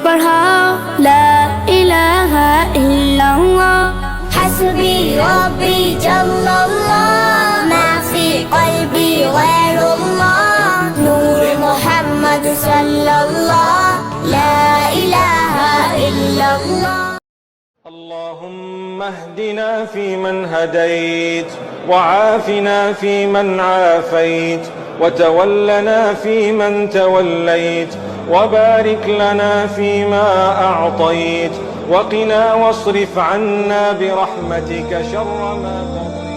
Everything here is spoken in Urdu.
پڑھاؤ لا الہ الا اللہ. حسبی ربی جل اللہ ما فی قلبی غیر اللہ نور محمد صلی اللہ لا الہ الا اللہ. اللهم اهدنا فيمن هديت وعافنا فيمن عافيت وتولنا فيمن توليت وبارك لنا فيما أعطيت وقنا واصرف عنا برحمتك شر ما قضيت.